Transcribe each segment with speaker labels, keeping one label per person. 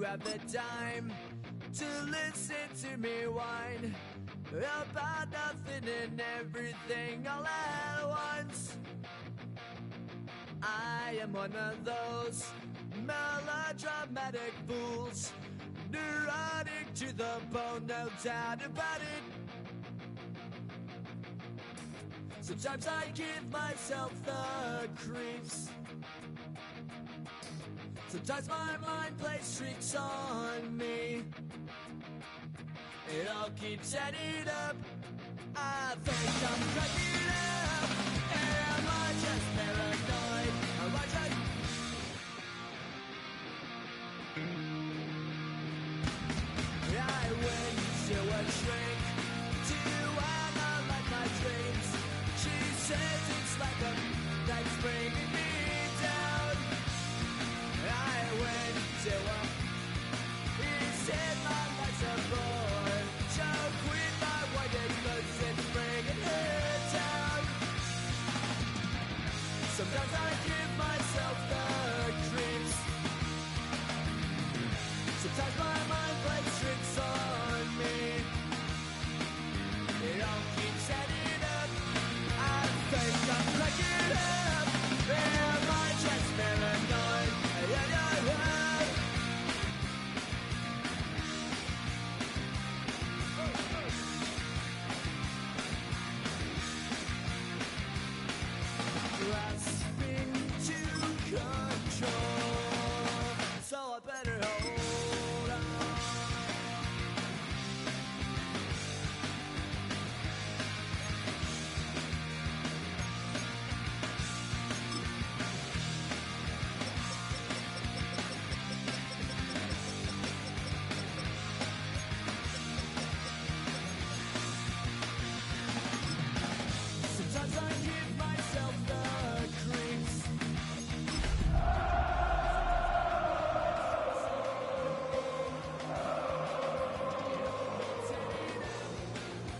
Speaker 1: have the time to listen to me whine about nothing and everything all at once. I am one of those melodramatic fools, neurotic to the bone, no doubt about it. Sometimes I give myself the creeps. Sometimes my mind plays tricks on me. It all keeps adding up. I think I'm cracking up. Am I just paranoid? Am I just... I went to a shrink to analyze my dreams. She says it's like a that's bringing me down. I went to a... He said my life's a bore. Choke with my white cause it's bringing her down. Sometimes I give myself the creeps. Sometimes my mind plays tricks on me. It all keeps adding up. I think I'm cracking up. Am I just paranoid? Grasping to control, so I better hold on. Sometimes I give myself the creeps.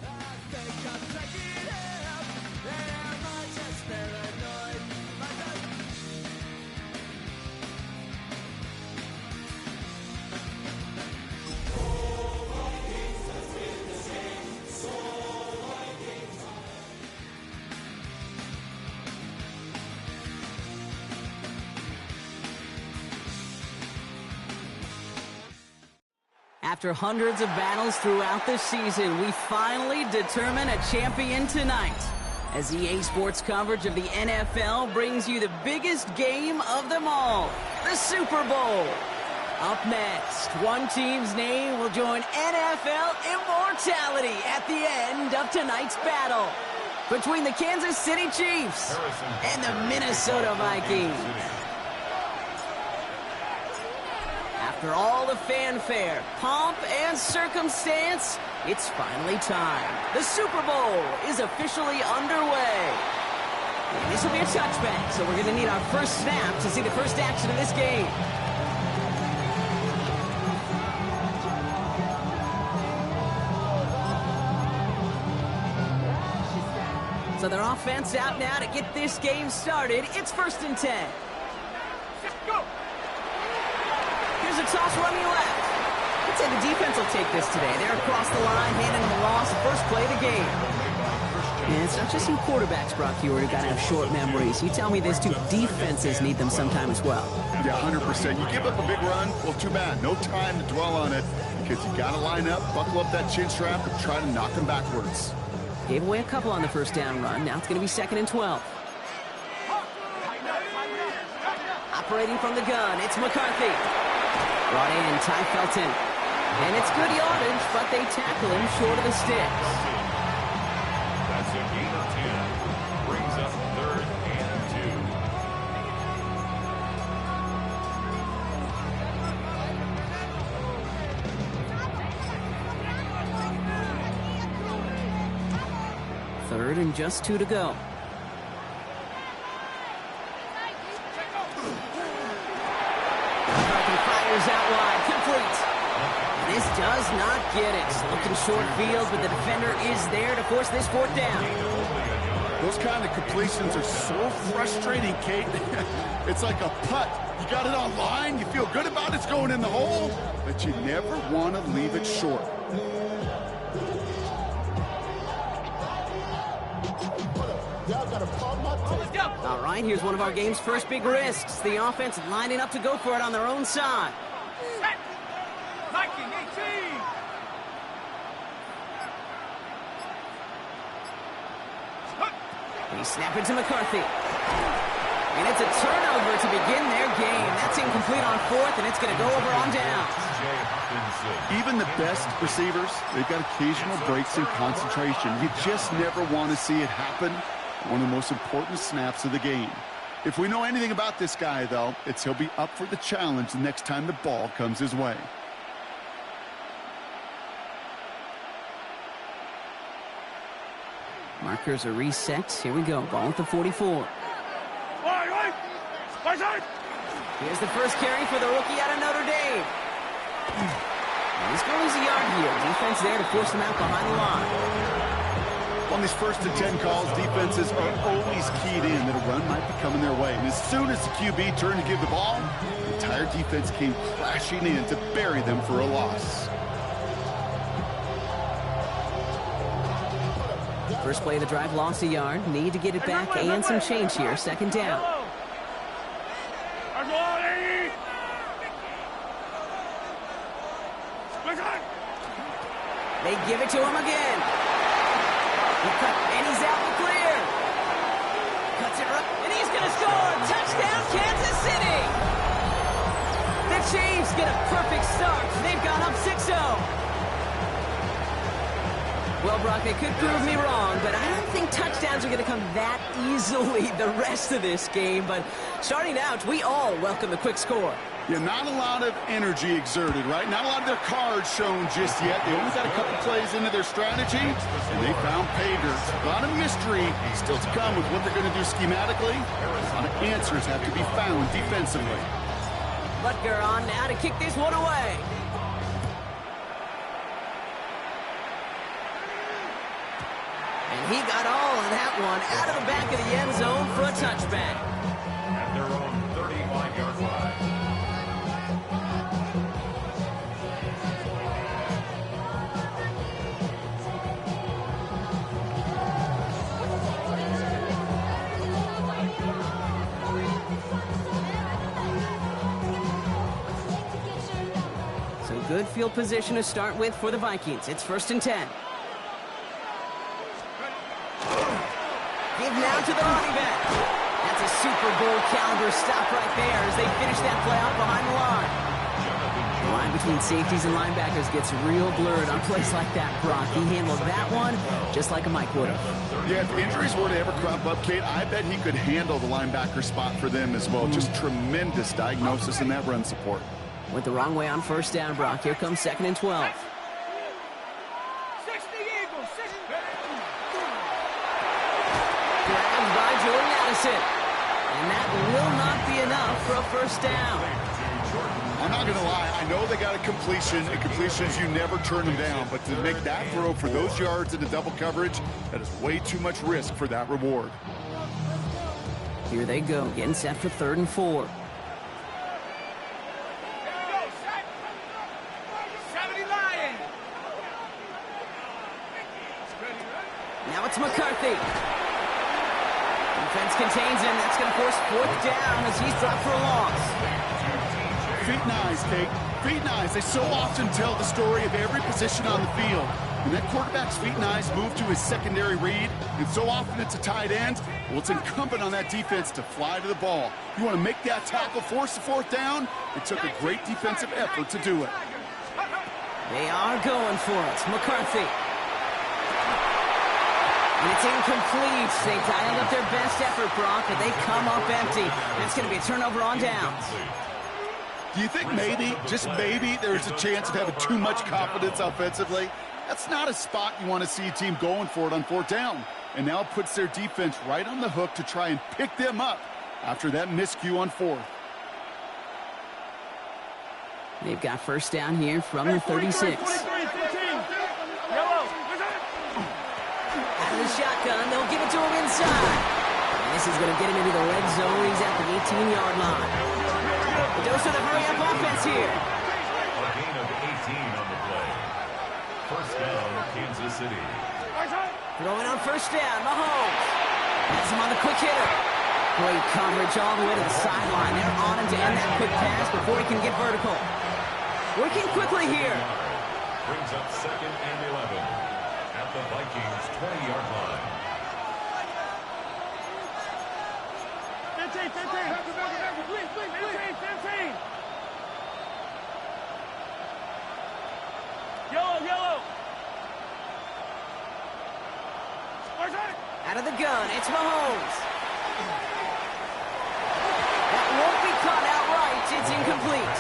Speaker 1: I think I'm cracking up. Am I just paranoid? Am I just...
Speaker 2: After hundreds of battles throughout the season, we finally determine a champion tonight. As EA Sports coverage of the NFL brings you the biggest game of them all, the Super Bowl. Up next, one team's name will join NFL immortality at the end of tonight's battle between the Kansas City Chiefs and the Minnesota Vikings. After all the fanfare, pomp, and circumstance, it's finally time. The Super Bowl is officially underway. And this will be a touchback, so we're going to need our first snap to see the first action of this game. So their offense out now to get this game started. It's 1st and 10. Go! Here's a toss running left. I'd say the defense will take this today. They're across the line, handing them a loss, first play of the game. And it's not just you quarterbacks, Brock Hewitt, who got to have short memories. You tell me this too, defenses need them sometime as well.
Speaker 3: Yeah, 100%. You give up a big run, well, too bad. No time to dwell on it because you got to line up, buckle up that chin strap, and try to knock them backwards.
Speaker 2: Gave away a couple on the first down run. Now it's going to be 2nd and 12. Operating from the gun, it's McCarthy. Brought in Ty Felton. And it's good yardage, but they tackle him short of the sticks.
Speaker 4: That's a gain of 10. Brings up 3rd and 2.
Speaker 2: 3rd and just 2 to go. Fires out wide, complete. This does not get it. Looking short field, but the defender is there to force this 4th down.
Speaker 3: Those kind of completions are so frustrating, Kate. It's like a putt. You got it on line, you feel good about it's going in the hole, but you never want to leave it short.
Speaker 2: All right, here's one of our game's first big risks. The offense lining up to go for it on their own side.
Speaker 1: Viking 18!
Speaker 2: They snap it to McCarthy. And it's a turnover to begin their game. That's incomplete on fourth, and it's going to go over on down.
Speaker 3: Even the best receivers, they've got occasional breaks in concentration. You just never want to see it happen. One of the most important snaps of the game. If we know anything about this guy, though, it's he'll be up for the challenge the next time the ball comes his way.
Speaker 2: Markers are reset. Here we go. Ball at the 44. Here's the first carry for the rookie out of Notre Dame. And he's going a yard here. Defense there to force him out behind the line.
Speaker 3: On these first and 10 calls, defenses are always keyed in that a run might be coming their way. And as soon as the QB turned to give the ball, the entire defense came crashing in to bury them for a loss.
Speaker 2: First play of the drive lost a yard. Need to get it back and some change here. Second down. They give it to him again. And he's out the clear. Cuts it up, and he's going to score. Touchdown, Kansas City. The Chiefs get a perfect start. They've gone up 6-0. Well, Brock, they could prove me wrong, but I don't think touchdowns are going to come that easily the rest of this game. But starting out, we all welcome the quick score.
Speaker 3: Yeah, not a lot of energy exerted, right? Not a lot of their cards shown just yet. They only got a couple plays into their strategy, and they found pay dirt. A lot of mystery still to come with what they're going to do schematically. A lot of answers have to be found defensively.
Speaker 2: Butker on now to kick this one away. And he got all of that one out of the back of the end zone for a touchback.
Speaker 4: At their own 35-yard line.
Speaker 2: So good field position to start with for the Vikings. It's 1st and 10. Give now to the running back. That's a Super Bowl caliber stop right there as they finish that play out behind the line. The line between safeties and linebackers gets real blurred on plays like that, Brock. He handled that one just like a Mike would have.
Speaker 3: Yeah, if injuries were to ever crop up, Kate, I bet he could handle the linebacker spot for them as well. Just tremendous diagnosis in that run support.
Speaker 2: Went the wrong way on first down, Brock. Here comes 2nd and 12. Grabbed by Jordan Addison. And that will not be enough for a first down.
Speaker 3: I'm not going to lie. I know they got a completion, and completions, you never turn them down. But to make that throw for those yards into double coverage, that is way too much risk for that reward.
Speaker 2: Here they go, getting set for 3rd and 4. Now it's McCarthy. Defense contains him. That's going to force 4th down as he's dropped for a loss.
Speaker 3: Feet and eyes, Kate. Feet and eyes. They so often tell the story of every position on the field. When that quarterback's feet and eyes move to his secondary read, and so often it's a tight end, well, it's incumbent on that defense to fly to the ball. You want to make that tackle, force the 4th down? It took a great defensive effort to do it.
Speaker 2: They are going for it. McCarthy. And it's incomplete. They dialed up their best effort, Brock, but they come up empty. That's going to be a turnover on downs.
Speaker 3: Do you think maybe, just maybe, there's a chance of having too much confidence offensively? That's not a spot you want to see a team going for it on 4th down. And now it puts their defense right on the hook to try and pick them up after that miscue on 4th.
Speaker 2: They've got first down here from the 36. the shotgun. They'll give it to him inside. And this is going to get him into the red zone. He's at the 18-yard line. The dose of the hurry-up offense here.
Speaker 4: A gain of 18 on the play. First down, Kansas City.
Speaker 2: Throwing on first down, Mahomes. Has him on the quick hitter. Great coverage all the way to the sideline. They're on him to end that quick pass before he can get vertical. Working quickly here.
Speaker 4: Brings up second and 11 at the Vikings' 20-yard line.
Speaker 5: 15. Yellow.
Speaker 2: Out of the gun, it's Mahomes. That won't be caught outright. It's incomplete.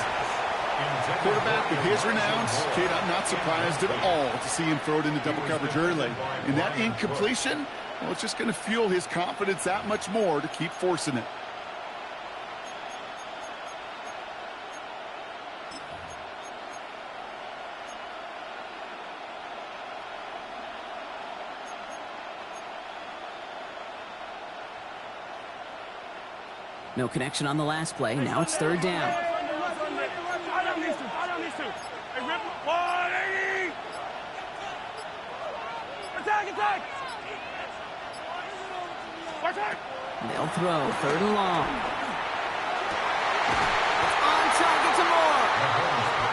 Speaker 3: Quarterback with his renowns, kid, I'm not surprised at all to see him throw it into double coverage early. And that incompletion, well, it's just going to fuel his confidence that much more to keep forcing it.
Speaker 2: No connection on the last play. Now it's third down.
Speaker 5: I don't need to. Hey, rip 180. Attack.
Speaker 2: They'll throw third and long. It's on target to Moore.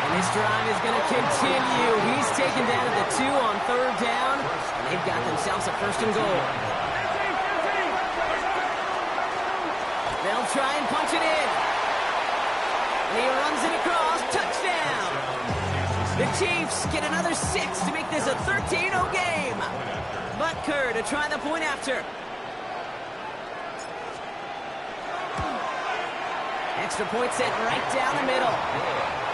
Speaker 2: And this drive is going to continue. He's taken down at the 2 on third down. And they've got themselves a first and goal. They'll try and punch it in. And he runs it across. Touchdown. The Chiefs get another 6 to make this a 13-0 game. Butker to try the point after. Extra point set right down the middle.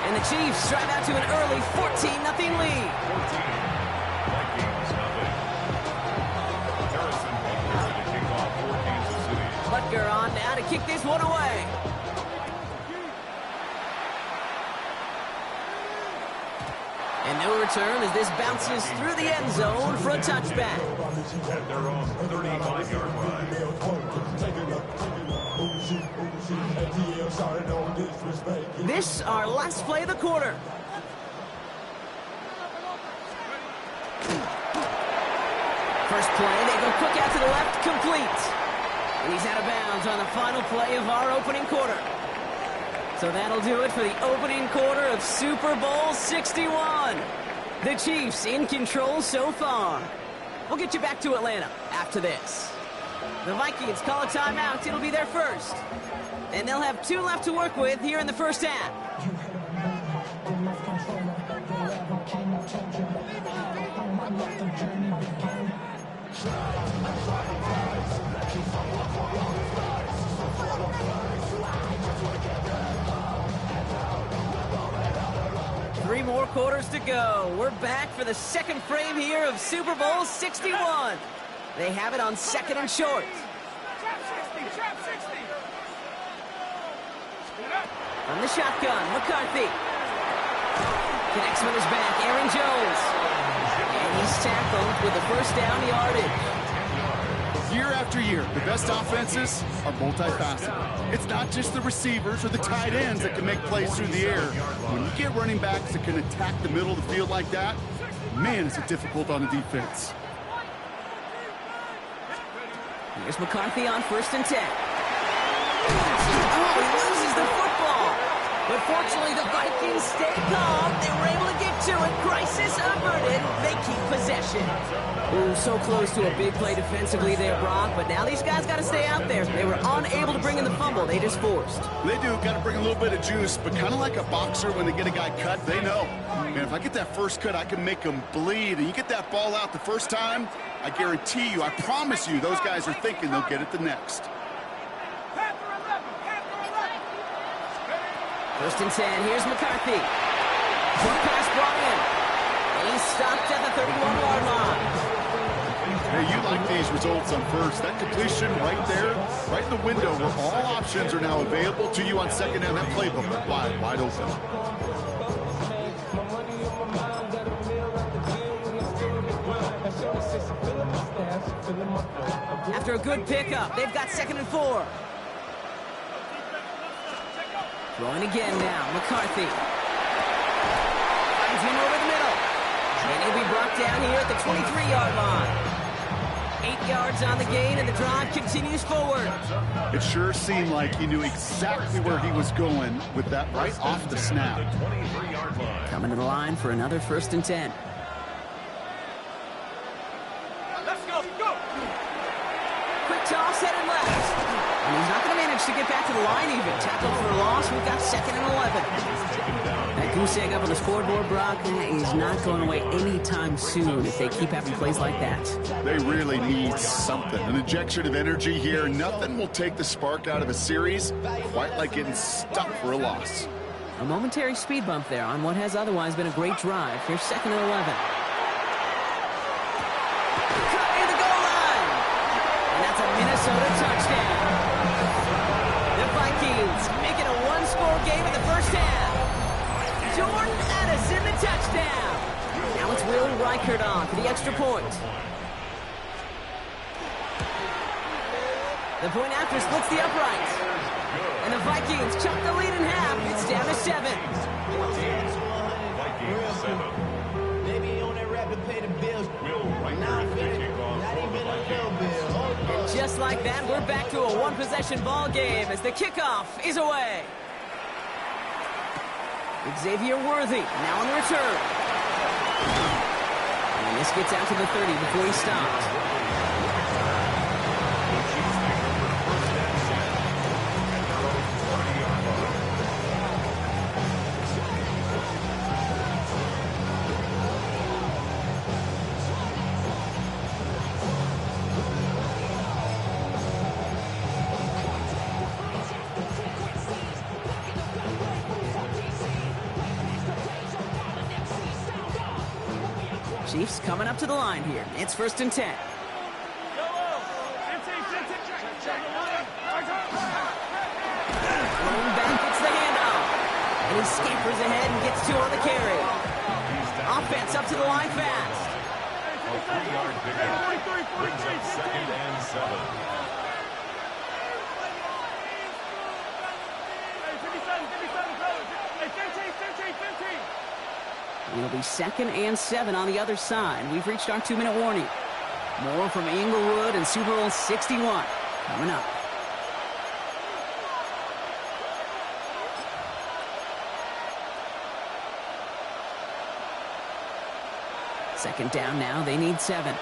Speaker 2: And the Chiefs drive out to an early 14-0 lead. Butker on now to kick this one away. And no return as this bounces through the end zone for a touchback.
Speaker 4: At their own 35-yard line.
Speaker 2: This our last play of the quarter. First play, they go quick out to the left, complete. And he's out of bounds on the final play of our opening quarter. So that'll do it for the opening quarter of Super Bowl 61. The Chiefs in control so far. We'll get you back to Atlanta after this. The Vikings call a timeout. It'll be their first. And they'll have 2 left to work with here in the first half. 3 more quarters to go. We're back for the second frame here of Super Bowl 61. They have it on second and short.
Speaker 5: Trap 60.
Speaker 2: From the shotgun, McCarthy. Connects with his back, Aaron Jones. And he's tackled with the first down yardage.
Speaker 3: Year after year, the best offenses are multifaceted. It's not just the receivers or the tight ends that can make plays through the air. When you get running backs that can attack the middle of the field like that, man, is it difficult on the defense.
Speaker 2: Here's McCarthy on first and 10. Oh, he loses the football. But fortunately, the Vikings stay calm. They were able to get to it. Crisis averted. They keep possession. Ooh, so close to a big play defensively there, Brock. But now these guys got to stay out there. They were unable to bring in the fumble. They just forced.
Speaker 3: They do. Got to bring a little bit of juice. But kind of like a boxer when they get a guy cut, they know. Man, if I get that first cut, I can make them bleed. And you get that ball out the first time, I guarantee you, I promise you, those guys are thinking they'll get it the next.
Speaker 2: First and 10, here's McCarthy. Short pass brought in. And he's stopped at the 31-yard line.
Speaker 3: Hey, you like these results on first. That completion right there, right in the window where all options are now available to you on second down. That playbook wide open.
Speaker 2: After a good pickup, they've got 2nd and 4. Throwing again now, McCarthy. Finds him over the middle. And he'll be brought down here at the 23-yard line. 8 yards on the gain, and the drive continues forward.
Speaker 3: It sure seemed like he knew exactly where he was going with that right off the snap.
Speaker 2: Coming to the line for another 1st and 10.
Speaker 5: Let's go, go!
Speaker 2: Quick toss, headed left. And he's not going to manage to get back to the line even. Tackled for a loss. We've got 2nd and 11. That goose egg up on the scoreboard, Brock, is not going away anytime soon if they keep having plays like that.
Speaker 3: They really need something. An injection of energy here. Nothing will take the spark out of a series quite like getting stuck for a loss.
Speaker 2: A momentary speed bump there on what has otherwise been a great drive. Here's 2nd and 11. Cut near the goal line. And that's a Minnesota touchdown. The Vikings make it a one-score game in the first half. Jordan Addison, the touchdown. Now it's Will Reichert on for the extra point. The point after splits the uprights. And the Vikings chunk the lead in half. It's down to 7.
Speaker 4: Vikings 7.
Speaker 1: Maybe on that rap to pay the bills.
Speaker 4: Will Reichert to kick off for the Vikings.
Speaker 2: And just like that, we're back to a one-possession ball game as the kickoff is away. Xavier Worthy now on the return. And this gets out to the 30 before he stops. Chiefs coming up to the line here. It's 1st and 10. Thrown back, it's the handoff. And he scampers ahead and gets 2 on the carry. Offense up to the line fast.
Speaker 4: A 3-yard pickup brings up 2nd and 7.
Speaker 2: It'll be 2nd and 7 on the other side. We've reached our 2-minute warning. More from Inglewood and Super Bowl 61 coming up. Second down now. They need 7.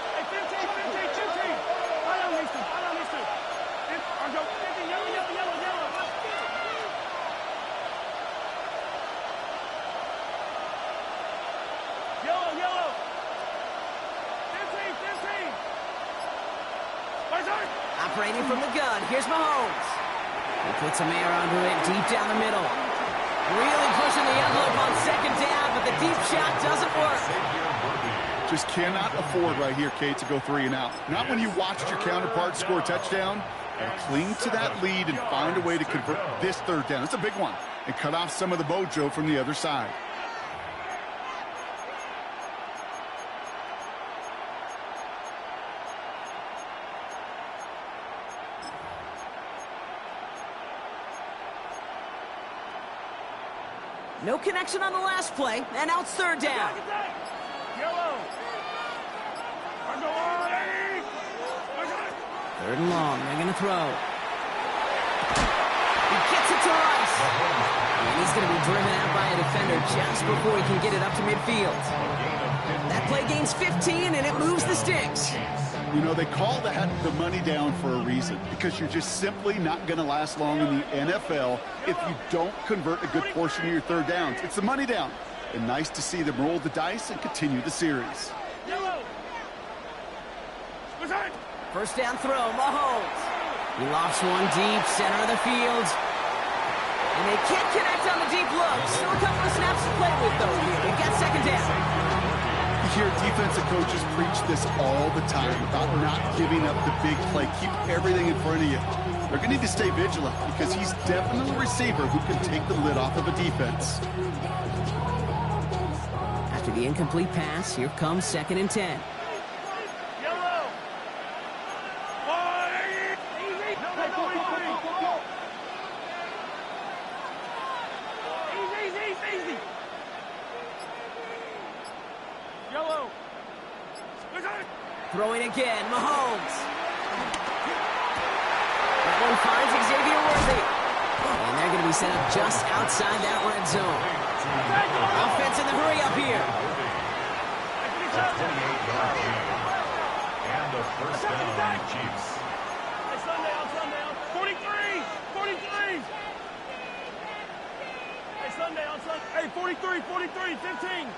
Speaker 2: Operating from the gun. Here's Mahomes. He puts some air under it deep down the middle. Really pushing the envelope on 2nd down, but the deep shot doesn't work.
Speaker 3: Just cannot afford right here, Kate, to go 3 and out. Not when you watched your counterpart score a touchdown. And cling to that lead and find a way to convert this 3rd down. It's a big one. And cut off some of the mojo from the other side.
Speaker 2: No connection on the last play, and now it's 3rd down. Third and long, they're going to throw. He gets it to Rice. And he's going to be driven out by a defender just before he can get it up to midfield. That play gains 15, and it moves the sticks.
Speaker 3: You know, they call that the money down for a reason, because you're just simply not going to last long in the NFL if you don't convert a good portion of your 3rd downs. It's the money down. And nice to see them roll the dice and continue the series.
Speaker 2: First down throw, Mahomes. He lofts one deep, center of the field. And they can't connect on the deep look. Still a couple of snaps to play with, though. They've got 2nd down.
Speaker 3: You hear defensive coaches preach this all the time about not giving up the big play. Keep everything in front of you. They're going to need to stay vigilant because he's definitely a receiver who can take the lid off of a defense.
Speaker 2: After the incomplete pass, here comes 2nd and 10. Throwing again, Mahomes. That one finds Xavier Worthy. And they're going to be set up just outside that red zone. Offense in the hurry up here.
Speaker 4: And a first down, Chiefs.
Speaker 5: Sundown. 43. 43. Hey, Sundown. Hey, 43. 15.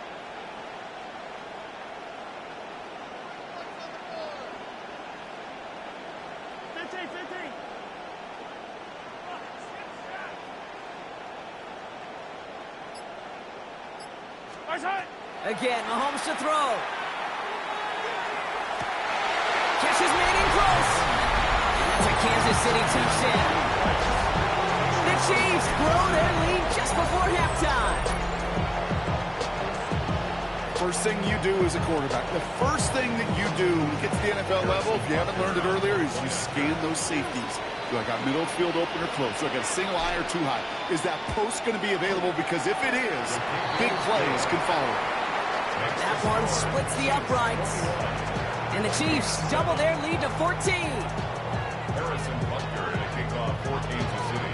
Speaker 2: Again, Mahomes to throw. Catch is made in close. And that's a Kansas City touchdown. The Chiefs blow their lead just before halftime.
Speaker 3: First thing you do as a quarterback, the first thing that you do when you get to the NFL level, if you haven't learned it earlier, is you scan those safeties. Do I got middle field open or close? Do I got a single high or too high? Is that post going to be available? Because if it is, big plays can follow.
Speaker 2: That one splits the uprights. And the Chiefs double their lead to 14.
Speaker 4: Harrison Butker to kick off for Kansas City.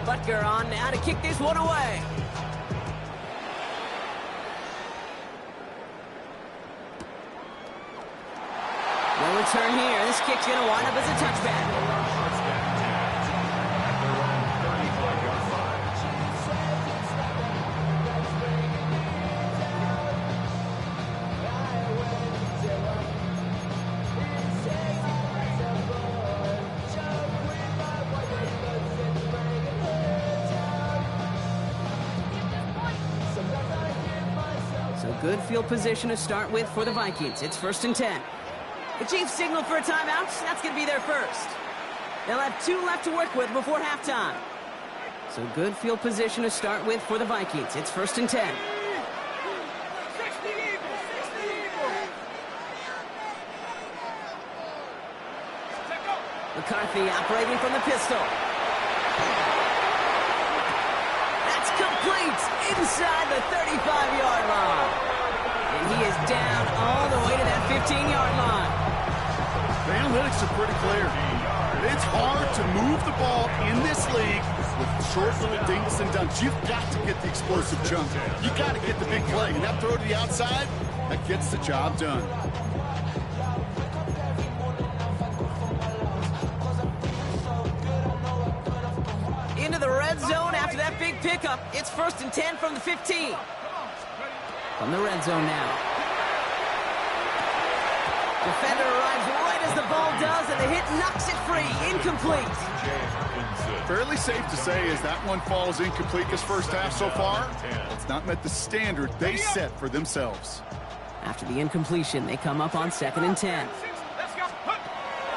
Speaker 2: Butker on now to kick this one away. No return here. This kick's going to wind up as a touchback. So good field position to start with for the Vikings. It's 1st and 10. The Chiefs signal for a timeout. That's going to be their first. They'll have 2 left to work with before halftime. So good field position to start with for the Vikings. It's 1st and 10. McCarthy operating from the pistol. That's complete inside the 35-yard line. And he is down all the way to that 15-yard line.
Speaker 3: The analytics are pretty clear. It's hard to move the ball in this league with short little dinks and dunks. You've got to get the explosive chunk. You've got to get the big play. And that throw to the outside, that gets the job done.
Speaker 2: Into the red zone after that big pickup. It's 1st and 10 from the 15. From the red zone now. Defender arrives right as the ball does, and the hit knocks it free. Incomplete.
Speaker 3: Fairly safe to say as that one falls incomplete this first half so far, it's not met the standard they set for themselves.
Speaker 2: After the incompletion, they come up on 2nd and 10.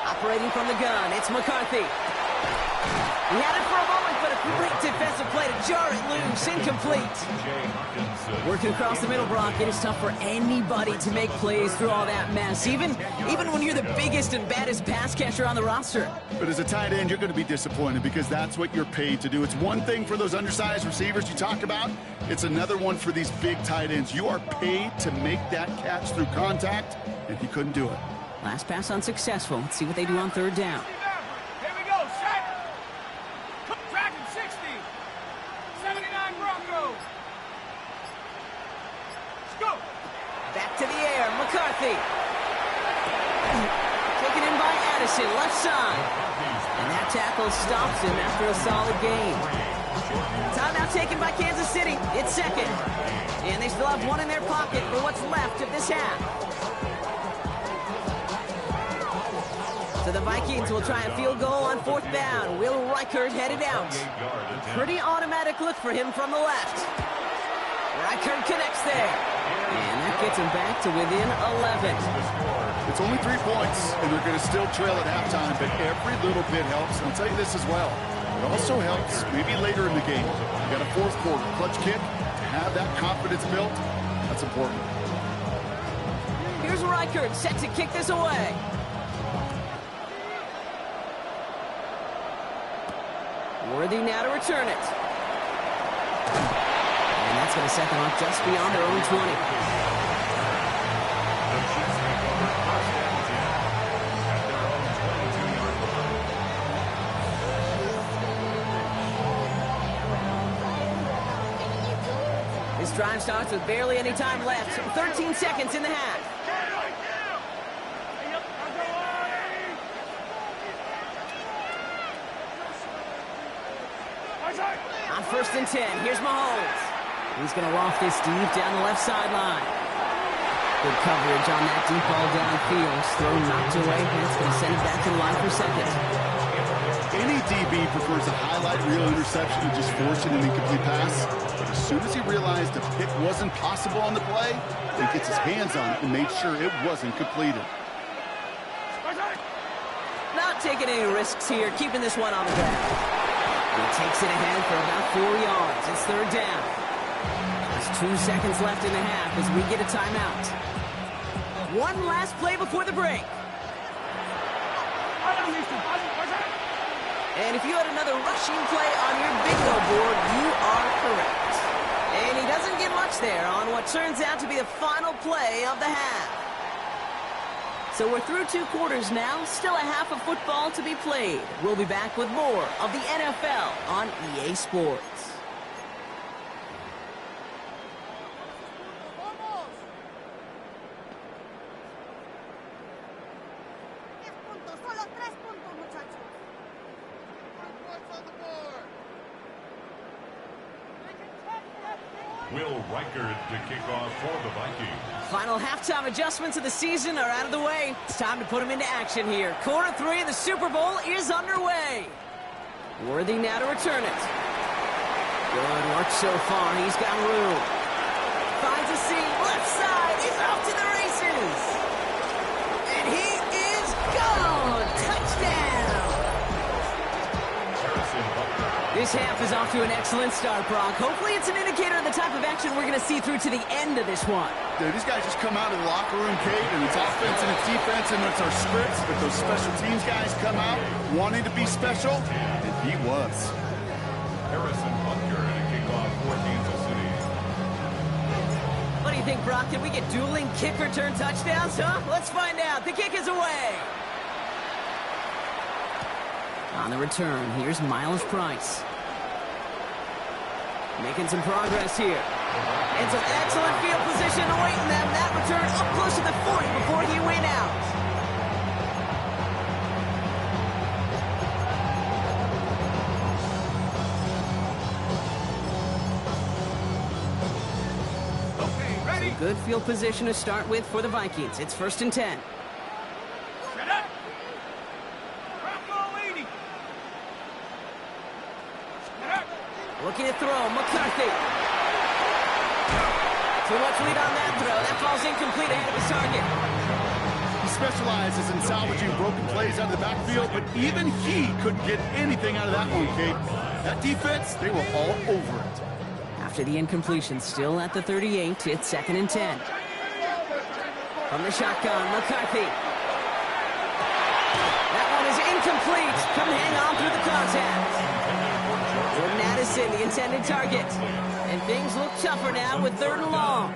Speaker 2: Operating from the gun, it's McCarthy. He had it for a moment, but a great defensive play to jar it loose. Incomplete. Working across the middle, Brock, it is tough for anybody to make plays through all that mess, even when you're the biggest and baddest pass catcher on the roster.
Speaker 3: But as a tight end, you're going to be disappointed because that's what you're paid to do. It's one thing for those undersized receivers you talk about. It's another one for these big tight ends. You are paid to make that catch through contact, and he couldn't do it.
Speaker 2: Last pass unsuccessful. Let's see what they do on 3rd down.
Speaker 5: Here we go, set. Tracking 60. 79 Broncos. Let's go.
Speaker 2: Back to the air, McCarthy. Taken in by Addison, left side. And that tackle stops him after a solid gain. Timeout taken by Kansas City. It's 2nd. And they still have 1 in their pocket for what's left of this half. So the Vikings will try a field goal on 4th down. Will Reichert headed out. Pretty automatic look for him from the left. Reichert connects there. And that gets him back to within 11.
Speaker 3: It's only 3 points, and they're going to still trail at halftime, but every little bit helps. And I'll tell you this as well. It also helps maybe later in the game. You got a 4th quarter clutch kick. To have that confidence built, that's important.
Speaker 2: Here's Reichert set to kick this away. Worthy now to return it. And that's going to set them up just beyond their own 20.
Speaker 4: The Chiefs recover first and 10 at their own 22-yard line.
Speaker 2: This drive starts with barely any time left. 13 seconds in the half. On 1st and 10, here's Mahomes. He's going to loft this deep down the left sideline. Good coverage on that deep ball downfield. Throw knocked away, and it's going to send it back to the line for second.
Speaker 3: Any DB prefers a highlight reel interception to just forcing an incomplete pass. But as soon as he realized a pick wasn't possible on the play, he gets his hands on it and made sure it wasn't completed.
Speaker 2: Not taking any risks here, keeping this one on the ground. He takes it ahead for about 4 yards. It's 3rd down. There's 2 seconds left in the half as we get a timeout. One last play before the break. And if you had another rushing play on your bingo board, you are correct. And he doesn't get much there on what turns out to be the final play of the half. So we're through 2 quarters now, still a half of football to be played. We'll be back with more of the NFL on EA Sports.
Speaker 4: Will Reichard to kick off for the Vikings.
Speaker 2: Final halftime adjustments of the season are out of the way. It's time to put them into action here. Quarter 3 of the Super Bowl is underway. Worthy now to return it. Good work so far. He's got room. Finds a seam. Left side. He's off to the races. And he is gone. Touchdown. This half is off to an excellent start, Brock. Hopefully it's an indicator of the type of action we're going to see through to the end of this one.
Speaker 3: Dude, these guys just come out of the locker room, Kate, and it's offense and it's defense and it's our scripts, but those special teams guys come out wanting to be special, and he was.
Speaker 4: Harrison Butker to kick off for Kansas City.
Speaker 2: What do you think, Brock? Can we get dueling kick return touchdowns, huh? Let's find out. The kick is away. On the return, here's Miles Price. Making some progress here. And some excellent field position awaiting them. That return up close to the 40 before he went out.
Speaker 5: Okay, ready?
Speaker 2: Some good field position to start with for the Vikings. It's 1st and 10.
Speaker 5: Set up. Bravo 80. Set up.
Speaker 2: Looking to throw, McCarthy. Too much lead on that throw. That ball's incomplete ahead of his target.
Speaker 3: He specializes in salvaging broken plays out of the backfield, but even he couldn't get anything out of that one, Kate. That defense, they were all over it.
Speaker 2: After the incompletion, still at the 38, it's 2nd and 10. From the shotgun, McCarthy. That one is incomplete. Couldn't hang on through the contact. Jordan Addison, the intended target. And things look tougher now with 3rd and long.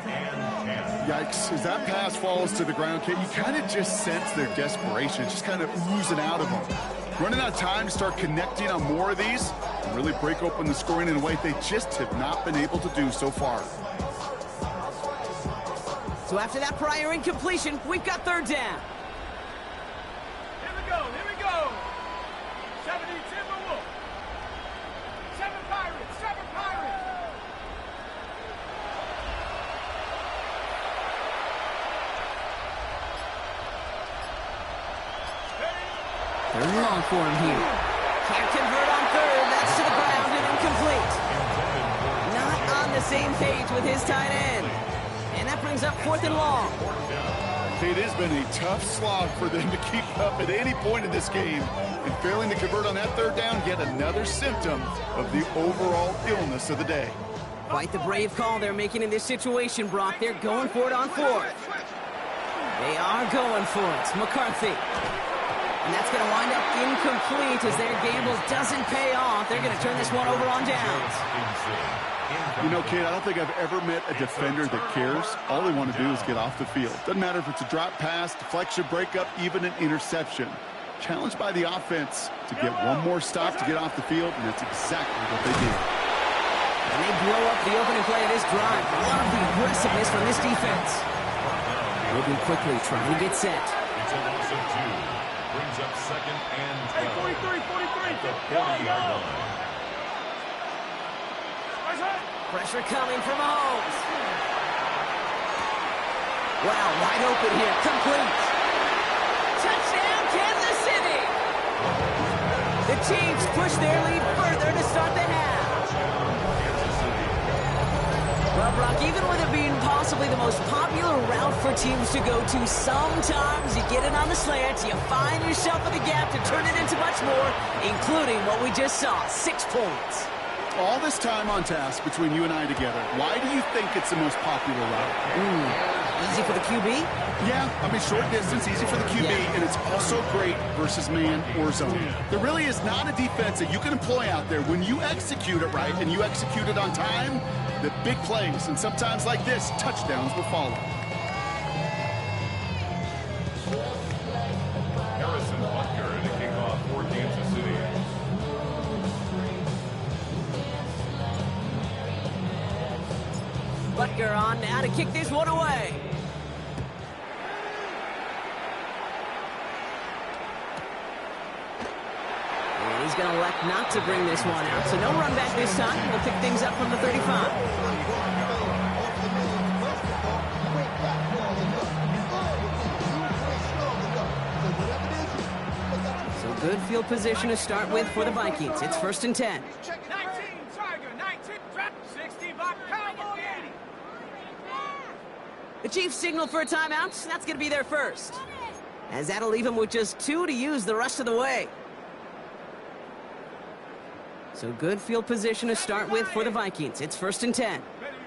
Speaker 3: Yikes, as that pass falls to the ground, Kate, you kind of just sense their desperation, just kind of oozing out of them. Running out of time to start connecting on more of these and really break open the scoring in a way they just have not been able to do so far.
Speaker 2: So after that prior incompletion, we've got 3rd down.
Speaker 5: Here we go, here we go. 70 Timberwolves. 7 Pirates, 7 Pirates.
Speaker 2: Third and long for him here. Can't convert on 3rd. That's to the ground and incomplete. Not on the same page with his tight end. And that brings up 4th and long.
Speaker 3: It has been a tough slog for them to keep up at any point in this game. And failing to convert on that 3rd down, yet another symptom of the overall illness of the day.
Speaker 2: Quite the brave call they're making in this situation, Brock. They're going for it on 4th. They are going for it. McCarthy. And that's going to wind up incomplete as their gamble doesn't pay off. They're going to turn this one over on downs.
Speaker 3: You know, kid, I don't think I've ever met a defender that cares. All they want to do is get off the field. Doesn't matter if it's a drop pass, deflection, breakup, even an interception. Challenged by the offense to get one more stop to get off the field, and that's exactly what they did.
Speaker 2: And they blow up the opening play of this drive. Love the aggressiveness from this defense. Moving quickly, trying to get set.
Speaker 4: It's a loss of 2. Brings up second and 12.
Speaker 5: 43, 43.
Speaker 4: At the 40-yard line.
Speaker 2: Pressure coming from Mahomes. Wow, wide open here. Complete. Touchdown, Kansas City. The Chiefs push their lead further to start the half. Well, Brock, even with it being possibly the most popular route for teams to go to, sometimes you get it on the slants, you find yourself in the gap to turn it into much more, including what we just saw, 6 points.
Speaker 3: All this time on task between you and I together, why do you think it's the most popular route?
Speaker 2: Easy for the QB?
Speaker 3: Yeah, I mean, short distance, easy for the QB, and it's also great versus man or zone. There really is not a defense that you can employ out there. When you execute it right and you execute it on time, the big plays, and sometimes like this, touchdowns will follow.
Speaker 4: Harrison Butker in the kickoff for Kansas City.
Speaker 2: Butker on now to kick this one away. And he's going to elect not to bring this one out, so no run back this time. We'll pick things up from the 35. So good field position to start with for the Vikings. It's 1st and 10.
Speaker 5: 19, Tiger, 19, trap, 60, Buck, Cowboy, 80.
Speaker 2: The Chiefs signal for a timeout. That's going to be their first, as that'll leave them with just 2 to use the rest of the way. So good field position to start with for the Vikings. It's 1st and 10.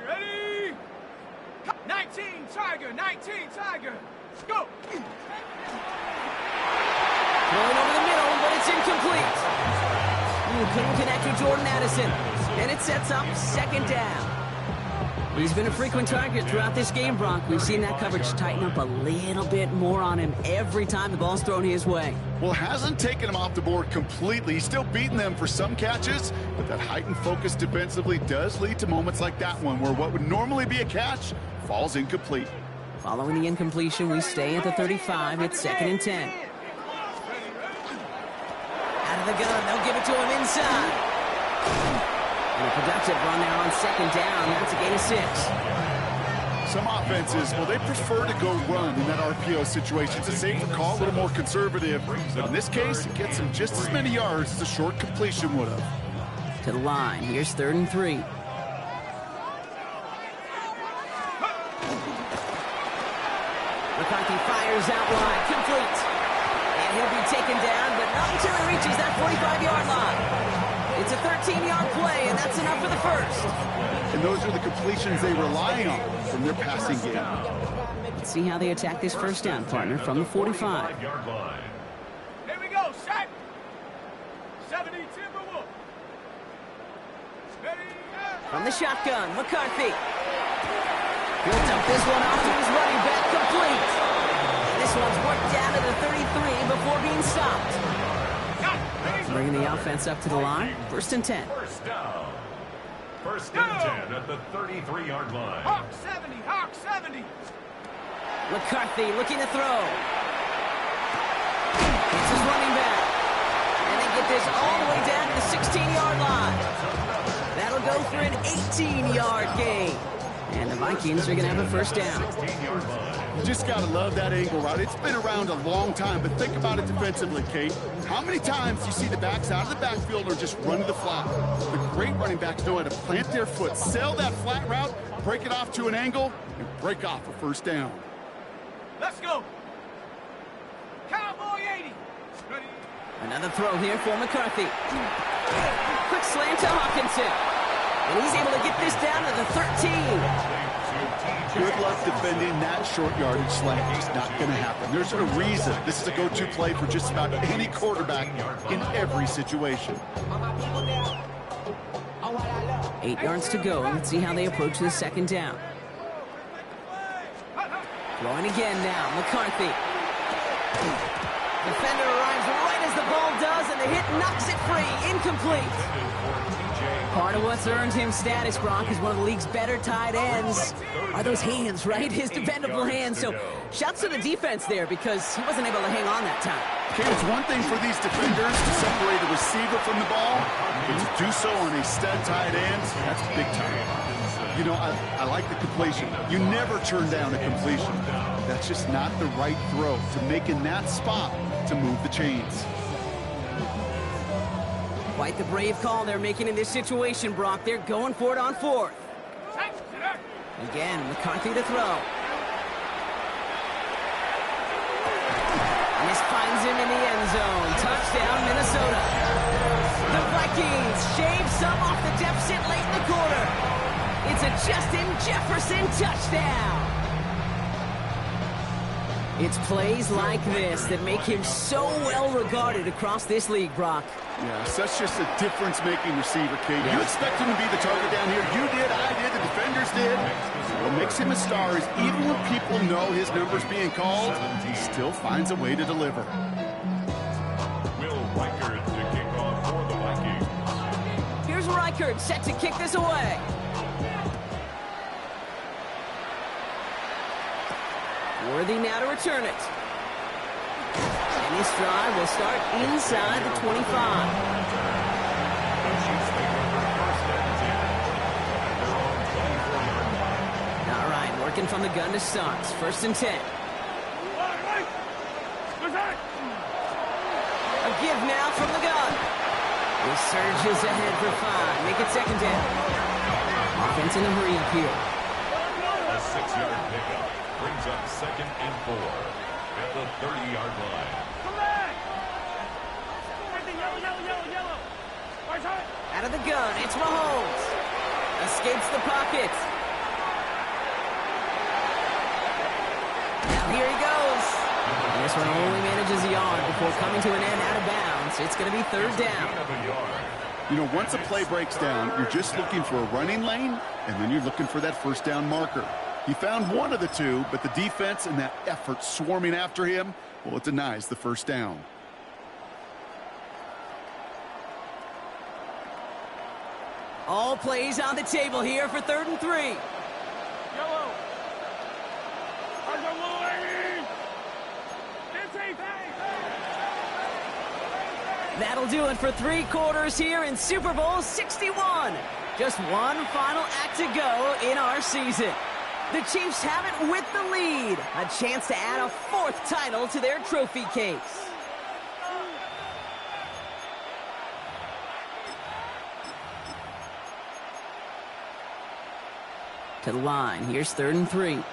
Speaker 5: Ready? 19, Tiger, 19, Tiger. Go.
Speaker 2: Going over the middle, but it's incomplete. Couldn't connect with Jordan Addison. And it sets up 2nd down. He's been a frequent target throughout this game, Brock. We've seen that coverage tighten up a little bit more on him every time the ball's thrown his way.
Speaker 3: Well, hasn't taken him off the board completely. He's still beating them for some catches, but that heightened focus defensively does lead to moments like that one, where what would normally be a catch falls incomplete.
Speaker 2: Following the incompletion, we stay at the 35. It's 2nd and 10. Out of the gun, they'll give it to him inside. And a productive run there on 2nd down. That's a gain of 6.
Speaker 3: Some offenses, well, they prefer to go run in that RPO situation. It's a safer call, a little more conservative. But in this case, it gets him just as many yards as a short completion would have.
Speaker 2: To the line. Here's 3rd and 3. McCarthy fires out wide. Complete. And he'll be taken down, but not until he reaches that 45-yard line. It's a 13-yard play, and that's enough for the first.
Speaker 3: And those are the completions they rely on from their passing game.
Speaker 2: Let's see how they attack this 1st down, partner, from the 45.
Speaker 5: Here we go, set. 70, Timberwolf. Ready?
Speaker 2: From the shotgun, McCarthy. Built up this one off to his running back, complete. And this one's worked down to the 33 before being stopped. Bringing the offense up to the line. 1st and 10.
Speaker 4: First down. 1st and 10 at the 33-yard line.
Speaker 5: Hawk 70, Hawk 70.
Speaker 2: McCarthy looking to throw. It's his running back. And they get this all the way down to the 16-yard line. That'll go for an 18-yard gain. And the Vikings are going to have a 1st down.
Speaker 3: You just got to love that angle route. It's been around a long time, but think about it defensively, Kate. How many times do you see the backs out of the backfield or just run to the flat? The great running backs know how to plant their foot, sell that flat route, break it off to an angle, and break off a 1st down.
Speaker 5: Let's go. Cowboy 80. Ready?
Speaker 2: Another throw here for McCarthy. Quick slant to Hawkinson. And he's able to get this down to the 13.
Speaker 3: Good luck defending that short yardage slant. Just not going to happen. There's a reason this is a go-to play for just about any quarterback in every situation.
Speaker 2: 8 yards to go. Let's see how they approach this second down. Throwing again now, McCarthy. Defender arrives right as the ball does, and the hit knocks it free. Incomplete. Part of what's earned him status, Brock, is one of the league's better tight ends. Are those hands, right? His dependable hands. So shouts to the defense there because he wasn't able to hang on that time.
Speaker 3: Okay, it's one thing for these defenders to separate a receiver from the ball, but to do so on a stud tight end, that's big time. You know, I like the completion. You never turn down a completion. That's just not the right throw to make in that spot to move the chains.
Speaker 2: Quite the brave call they're making in this situation, Brock. They're going for it on 4th. Again, McCarthy to throw. And this finds him in the end zone. Touchdown, Minnesota. The Vikings shave some off the deficit late in the quarter. It's a Justin Jefferson touchdown. It's plays like this that make him so well regarded across this league, Brock.
Speaker 3: Yeah, such just a difference-making receiver, Kate. You expect him to be the target down here. You did, I did, the defenders did. What makes him a star is even when people know his number's being called, he still finds a way to deliver.
Speaker 4: Will Reichard to kick off for the Vikings.
Speaker 2: Here's Reichard set to kick this away. Worthy now to return it. And this drive will start inside the 25. All right, working from the gun to Suggs. 1st and 10. A give now from the gun. He surges ahead for 5. Make it 2nd down. Offense in a hurry up here.
Speaker 4: A 6-yard pickup brings up 2nd and 4 at the 30-yard line.
Speaker 2: Out of the gun, it's Mahomes. Escapes the pocket. Now here he goes. And this one only manages a yard before coming to an end out of bounds. It's going to be 3rd down.
Speaker 3: You know, once a play breaks down, you're just looking for a running lane, and then you're looking for that 1st down marker. He found one of the two, but the defense and that effort swarming after him, well, it denies the 1st down.
Speaker 2: All plays on the table here for 3rd and 3.
Speaker 5: Yellow.
Speaker 2: That'll do it for 3 quarters here in Super Bowl 61. Just one final act to go in our season. The Chiefs have it with the lead. A chance to add a 4th title to their trophy case. To the line. Here's 3rd and 3.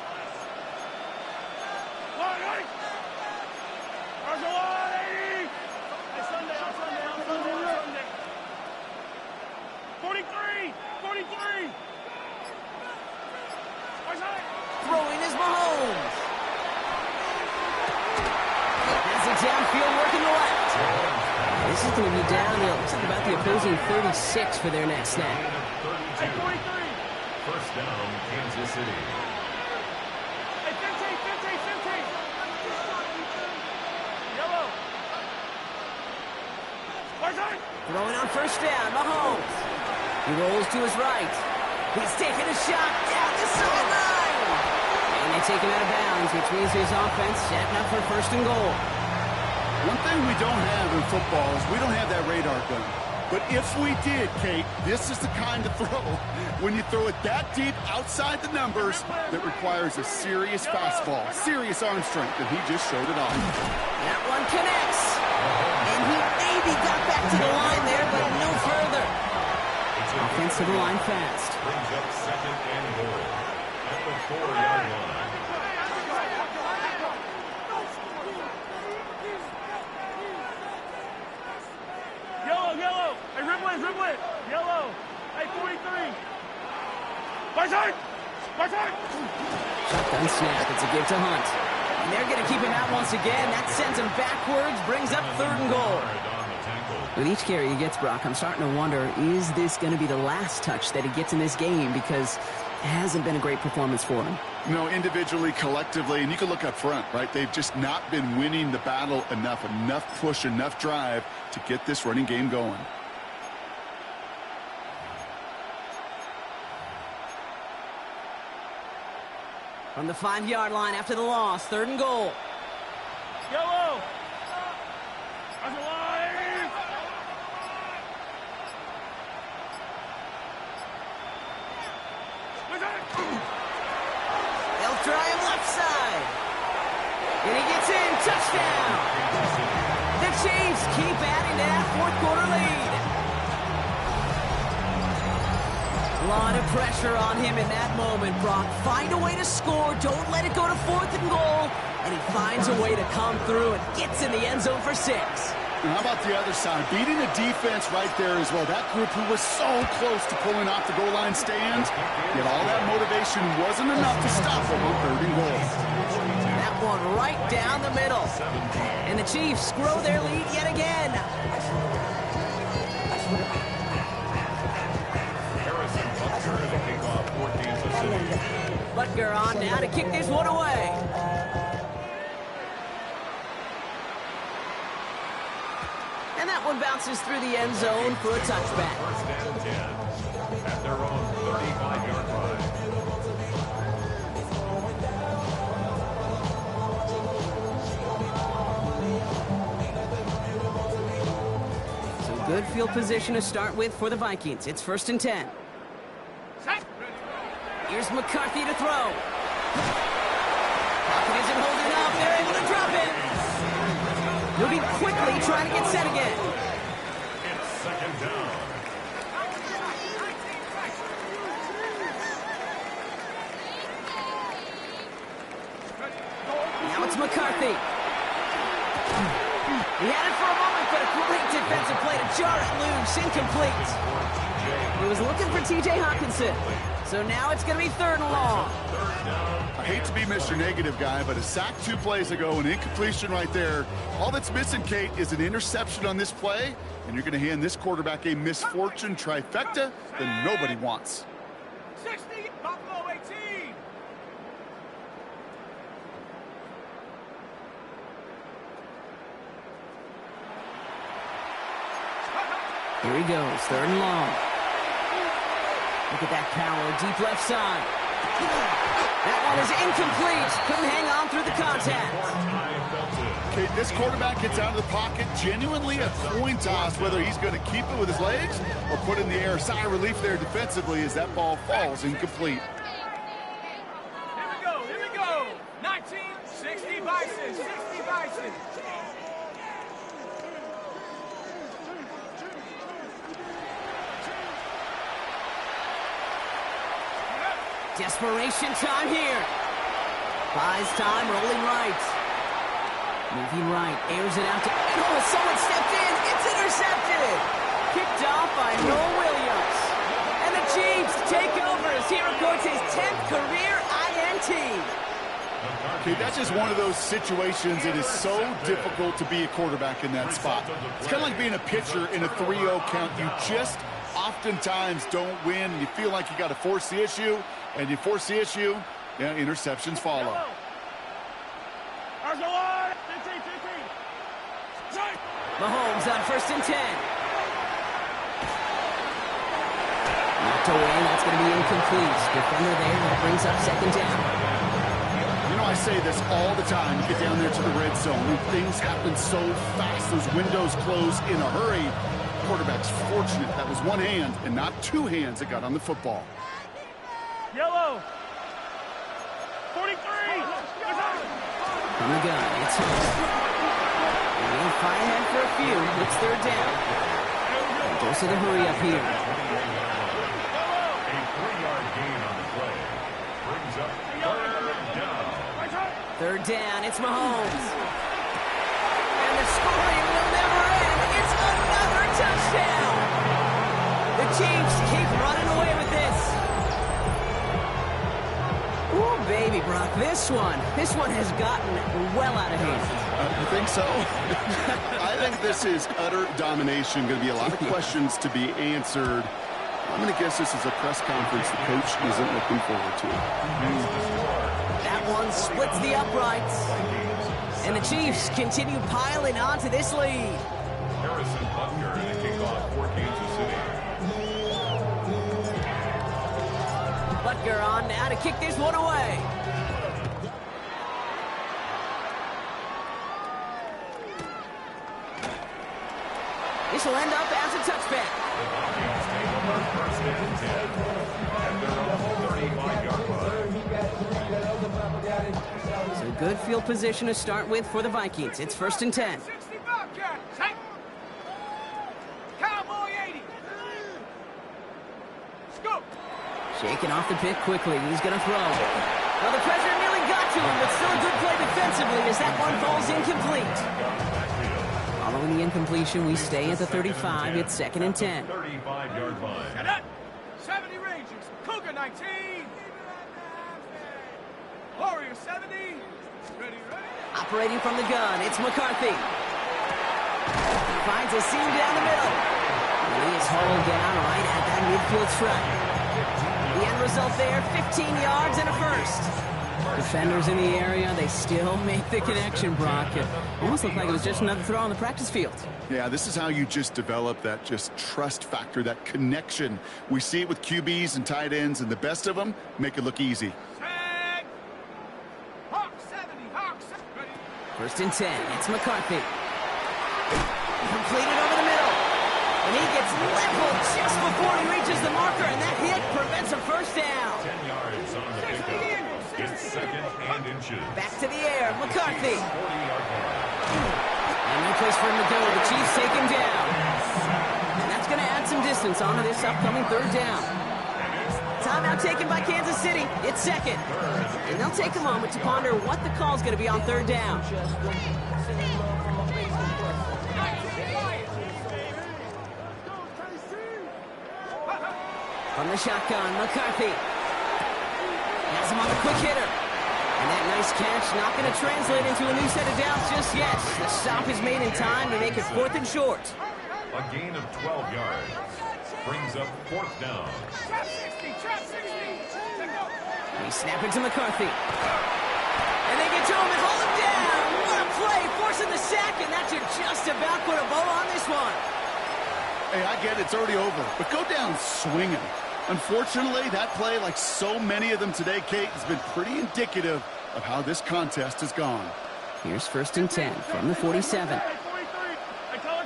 Speaker 2: Throwing is Mahomes. Has it downfield working the left. This is going to be down to looks like about the opposing 36 for their next snap.
Speaker 4: 1st down, Kansas City.
Speaker 2: Throwing on 1st down, Mahomes. He rolls to his right. He's taking a shot down the sideline. And they take him out of bounds, which means his offense setting up for 1st and goal.
Speaker 3: One thing we don't have in football is we don't have that radar gun. But if we did, Kate, this is the kind of throw, when you throw it that deep outside the numbers, that requires a serious fastball, serious arm strength, and he just showed it off.
Speaker 2: That one connects. And he maybe got back to the line there, but no further. Offense to the line fast.
Speaker 4: Brings up 2nd and goal at the 4-yard line.
Speaker 5: Yellow. Hey, riblet. Yellow. Hey, 43. By side.
Speaker 2: Shotgun snap. It's a give to Hunt. And they're going to keep him out once again. That sends him backwards, brings up 3rd and goal. With each carry he gets, Brock, I'm starting to wonder, is this going to be the last touch that he gets in this game? Because it hasn't been a great performance for him.
Speaker 3: No, individually, collectively, and you can look up front, right? They've just not been winning the battle enough push, enough drive to get this running game going.
Speaker 2: From the 5-yard line after the loss, 3rd and goal.
Speaker 5: Yellow. That's alive.
Speaker 2: They'll try him left side. And he gets in. Touchdown. The Chiefs keep adding to that 4th quarter lead. A lot of pressure on him in that moment, Brock. Find a way to score. Don't let it go to 4th and goal. And he finds a way to come through and gets in the end zone for 6.
Speaker 3: Now, how about the other side? Beating the defense right there as well. That group who was so close to pulling off the goal line stand, yet all that motivation wasn't enough to stop them on 3rd and goal.
Speaker 2: That one right down the middle. And the Chiefs grow their lead yet again. Butker on now to kick this one away. And that one bounces through the end zone for a touchback.
Speaker 4: 1st and 10 at their own 35-yard line.
Speaker 2: Some good field position to start with for the Vikings. It's 1st and 10. Here's McCarthy to throw. Pocket isn't holding up. They're able to drop it. Moving quickly, trying to get set again.
Speaker 4: It's 2nd down.
Speaker 2: Now it's McCarthy. He had it for a moment, but a great defensive play to jar it loose. Incomplete. He was looking for T.J. Hawkinson. So now it's going to be 3rd and long.
Speaker 3: I hate to be Mr. Negative guy, but a sack 2 plays ago, an incompletion right there. All that's missing, Kate, is an interception on this play, and you're going to hand this quarterback a misfortune trifecta that nobody wants.
Speaker 5: 60, Buffalo 18.
Speaker 2: Here he goes, 3rd and long. Look at that power, deep left side. That one is incomplete. Couldn't hang on through the contact.
Speaker 3: Okay, this quarterback gets out of the pocket, genuinely a coin toss, whether he's going to keep it with his legs or put it in the air. Sigh of relief there defensively as that ball falls incomplete.
Speaker 5: Here we go. 19, 60 Bison, 60 Bison.
Speaker 2: Desperation time here. Buys time, rolling right. Moving right, airs it out to... Oh, someone stepped in. It's intercepted. Kicked off by Noah Williams. And the Chiefs take over as he records his 10th career INT.
Speaker 3: Okay, that's just one of those situations. It is so difficult to be a quarterback in that spot. It's kind of like being a pitcher in a 3-0 count. You just oftentimes don't win. You feel like you got to force the issue, and you force the issue, yeah, interceptions follow.
Speaker 2: Mahomes on 1st and 10. Knocked away, that's going to be incomplete. Defender there, that brings up 2nd down.
Speaker 3: You know, I say this all the time. You get down there to the red zone, and things happen so fast. Those windows close in a hurry. Quarterback's fortunate that was one hand and not 2 hands that got on the football.
Speaker 5: Yellow. 43.
Speaker 2: From the gun, it's Hunt. And he'll fire ahead for a few. It's 3rd down. And goes to the hurry up here.
Speaker 4: A 3-yard gain on the play. Brings up 3rd down.
Speaker 2: 3rd down, it's Mahomes. And the scoring will never end. It's another touchdown. The Chiefs keep running away with this. Hey, Brock, this one has gotten well out of hand.
Speaker 3: You think so? I think this is utter domination. Going to be a lot of questions to be answered. I'm going to guess this is a press conference the coach isn't looking forward to.
Speaker 2: That one splits the uprights. And the Chiefs continue piling onto this lead.
Speaker 4: Harrison Butker in the kickoff for Kansas City.
Speaker 2: Butker on now to kick this one away. This will end up as a touchback.
Speaker 4: The Vikings take over first and 10 at their own 35-yard line.
Speaker 2: So good field position to start with for the Vikings. It's first and 10.
Speaker 5: 60 Bobcats. Hey. Cowboy 80. Scoop.
Speaker 2: Shaking off the pick quickly. He's going to throw. Well, the pressure nearly got to him, but still a good play defensively as that one falls incomplete. Following the incompletion, we stay at the 35. It's second and 10.
Speaker 4: 35-yard line.
Speaker 5: Cadet. 70 Rangers. Cougar 19. Warrior 70. Ready.
Speaker 2: Operating from the gun, it's McCarthy. Finds a seam down the middle. And he is hauled down right at that midfield stripe. The end result there, 15 yards and a first. Defenders in the area, they still make the connection, Brock. It almost looked like it was just another throw on the practice field.
Speaker 3: Yeah, this is how you just develop that just trust factor, that connection. We see it with QBs and tight ends, and the best of them make it look easy.
Speaker 5: Set. Hawk 70. Hawk 70. Ready.
Speaker 2: First and 10, it's McCarthy. Completed over the middle. And he gets leveled just before he reaches the marker, and that hit prevents a first down.
Speaker 4: 10 yards on the pickup. It's second and inches.
Speaker 2: Back to the air, McCarthy.
Speaker 4: 40-yard line.
Speaker 2: And no place for him to go. The Chiefs take him down. And that's going to add some distance onto this upcoming third down. Timeout taken by Kansas City. It's second. And they'll take a moment to ponder what the call is going to be on third down. From the shotgun, McCarthy. Has him on the quick hitter. And that nice catch not going to translate into a new set of downs just yet. The stop is made in time to make it fourth and short.
Speaker 4: A gain of 12 yards brings up fourth down.
Speaker 5: Trap 60. Trap 60.
Speaker 2: They snap it to McCarthy. And they get to him and hold him down. What a play, forcing the sack, and that should just about put a bow on this one.
Speaker 3: Hey, I get it, it's already over, but go down swinging. Unfortunately, that play, like so many of them today, Kate, has been pretty indicative of how this contest has gone.
Speaker 2: Here's first and 10 from the 47.
Speaker 5: Hey, 43. Hey, color.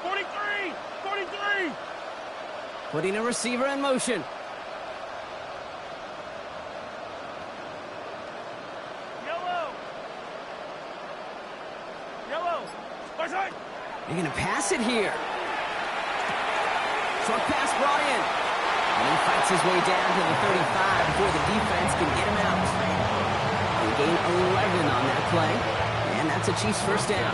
Speaker 5: 43. 43.
Speaker 2: Putting a receiver in motion.
Speaker 5: Yellow. Right.
Speaker 2: They're going to pass it here. Short pass brought in. And he fights his way down to the 35 before the defense can get him out. They gain 11 on that play. And that's a Chiefs first down.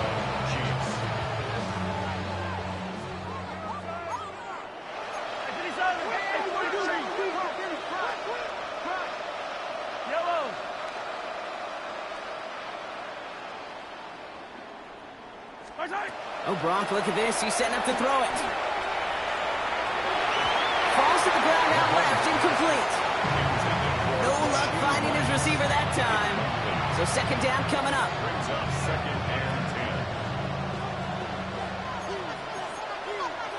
Speaker 5: Yellow. Right.
Speaker 2: Oh, Brock, look at this. He's setting up to throw it. Falls to the ground out left, incomplete. No luck finding his receiver that time. So second down coming up.
Speaker 4: Brings up second and 10.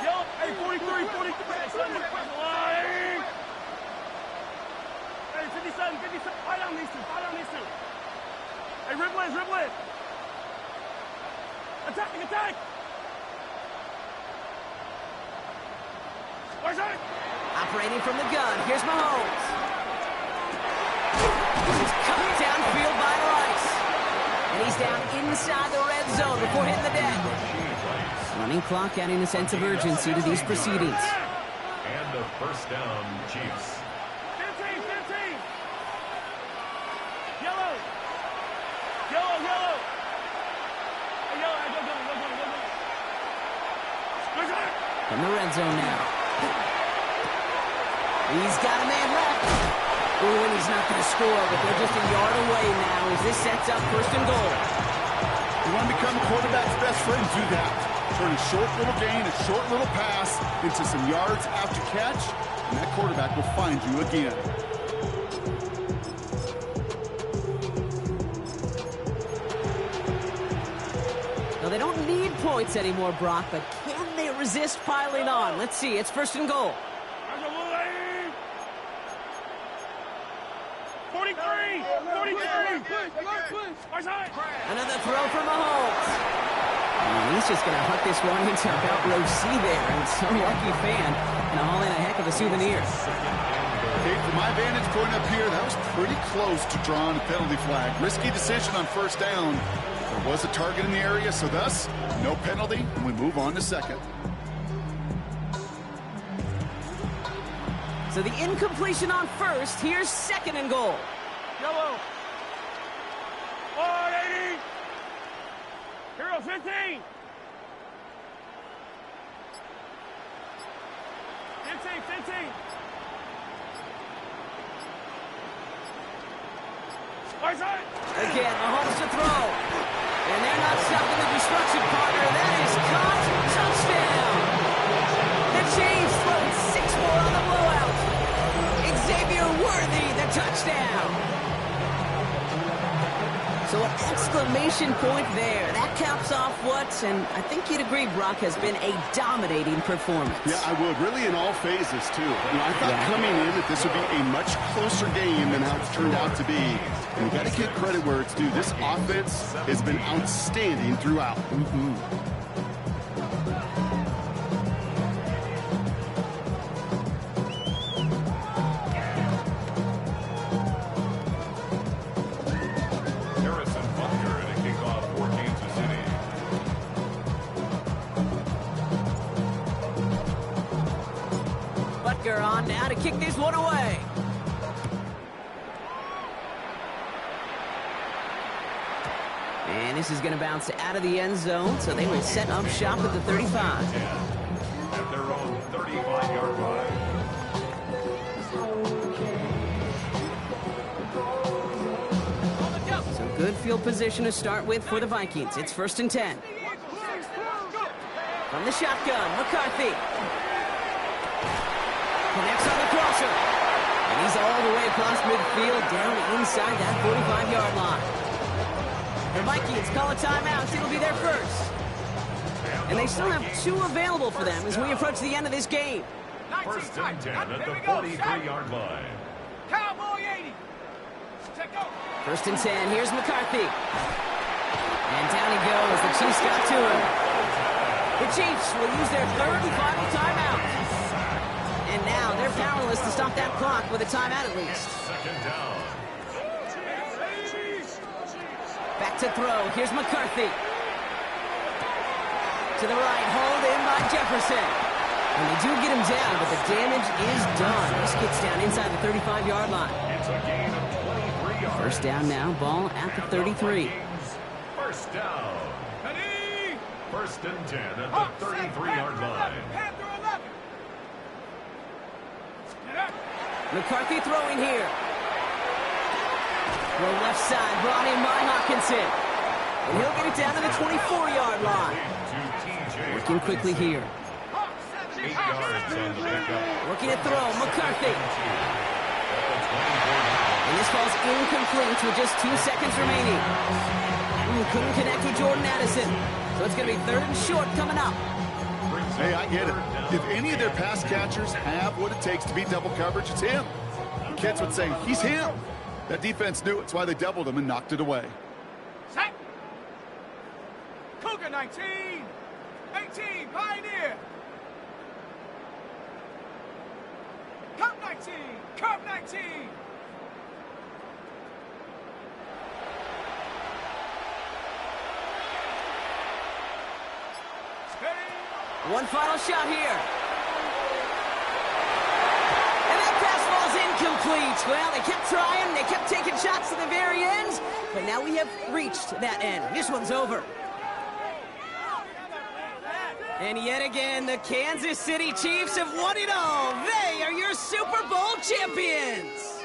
Speaker 5: Yellow. Hey, 43. 43. Line. Hey, 57. Fight on these two. Hey, riblet. Attack.
Speaker 2: Operating from the gun. Here's Mahomes. He's cut downfield by Rice. And he's down inside the red zone before hitting the deck. Running clock adding a sense of urgency to these proceedings.
Speaker 4: And a first down, Chiefs.
Speaker 5: 15. Yellow. Hey, yellow. Go.
Speaker 2: From the red zone now. He's got a man left. Oh, and he's not going to score, but they're just a yard away now as this sets up first and goal.
Speaker 3: You want to become a quarterback's best friend, do that. Turn a short little gain, a short little pass into some yards after catch, and that quarterback will find you again.
Speaker 2: Now, they don't need points anymore, Brock, but can they resist piling on? Let's see. It's first and goal.
Speaker 5: 43!
Speaker 2: Another throw from Mahomes. And he's just going to huck this one into about row C there. And some lucky fan and haul in a heck of a souvenir.
Speaker 3: Okay, from my vantage point up here, that was pretty close to drawing a penalty flag. Risky decision on first down. There was a target in the area, so thus, no penalty, and we move on to second.
Speaker 2: So the incompletion on first. Here's second and goal.
Speaker 5: Yellow. 180. Hero 15. 15. Right side.
Speaker 2: Again, Mahomes to throw. And they're not stopping the destruction, partner. That is caught. Touchdown. The Chiefs throwing 6-4 on the blowout. Xavier Worthy, the touchdown. So an exclamation point there. That caps off what, and I think you'd agree, Brock, has been a dominating performance.
Speaker 3: Yeah, I would. Really in all phases, too. You know, I thought coming in that this would be a much closer game than how it's turned out to be. And you got to give credit where it's due. This offense has been outstanding throughout.
Speaker 2: On now to kick this one away. And this is going to bounce out of the end zone, so they will set up shop at the 35.
Speaker 4: At their own 35-yard line.
Speaker 2: So good field position to start with for the Vikings. It's first and 10. From the shotgun, McCarthy. Connects on the crosser. And he's all the way across midfield down inside that 45-yard line. The Vikings call a timeout. It'll be their first. And they still have 2 available for them as we approach the end of this game.
Speaker 4: First and 10 at the 43-yard line.
Speaker 5: Cowboy 80. Check go.
Speaker 2: First and 10. Here's McCarthy. And down he goes. The Chiefs got to him. The Chiefs will use their 3rd and final timeout. And now they're powerless to stop that clock with a timeout at least.
Speaker 4: Second down.
Speaker 2: Back to throw. Here's McCarthy. To the right. Hauled in by Jefferson. And they do get him down, but the damage is done. This gets down inside the 35-yard line.
Speaker 4: It's a gain of 23 yards.
Speaker 2: First down now. Ball at the 33.
Speaker 4: First down.
Speaker 5: Ready.
Speaker 4: First and 10 at the 33-yard line.
Speaker 5: Panther 11.
Speaker 2: McCarthy throwing here. Well, left side brought in by Hawkinson. And he'll get it down to the 24-yard line. Working quickly here.
Speaker 4: 8 yards on the pickup.
Speaker 2: Looking to throw. McCarthy. And this ball's incomplete with just 2 seconds remaining. Couldn't connect with Jordan Addison. So it's going to be 3rd and short coming up.
Speaker 3: Hey, I get it. If any of their pass catchers have what it takes to beat double coverage, it's him. Kids would say, he's him. That defense knew it. It's why they doubled him and knocked it away.
Speaker 5: Set. Cougar 19. 18. Pioneer. Cup 19. Cup 19.
Speaker 2: One final shot here. And that pass ball's incomplete. Well, they kept trying. They kept taking shots to the very end. But now we have reached that end. This one's over. And yet again, the Kansas City Chiefs have won it all. They are your Super Bowl champions.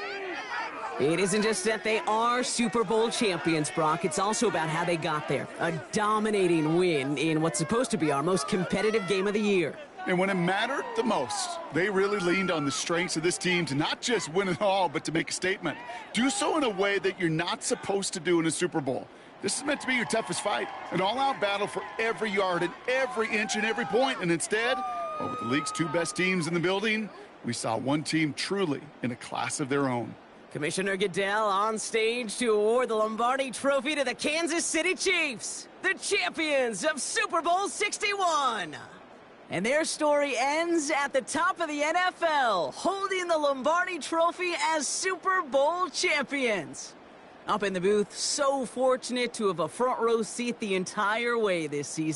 Speaker 2: It isn't just that they are Super Bowl champions, Brock. It's also about how they got there. A dominating win in what's supposed to be our most competitive game of the year.
Speaker 3: And when it mattered the most, they really leaned on the strengths of this team to not just win it all, but to make a statement. Do so in a way that you're not supposed to do in a Super Bowl. This is meant to be your toughest fight, an all-out battle for every yard and every inch and every point. And instead, well, with the league's two best teams in the building, we saw one team truly in a class of their own.
Speaker 2: Commissioner Goodell on stage to award the Lombardi Trophy to the Kansas City Chiefs, the champions of Super Bowl 61. And their story ends at the top of the NFL, holding the Lombardi Trophy as Super Bowl champions. Up in the booth, so fortunate to have a front row seat the entire way this season.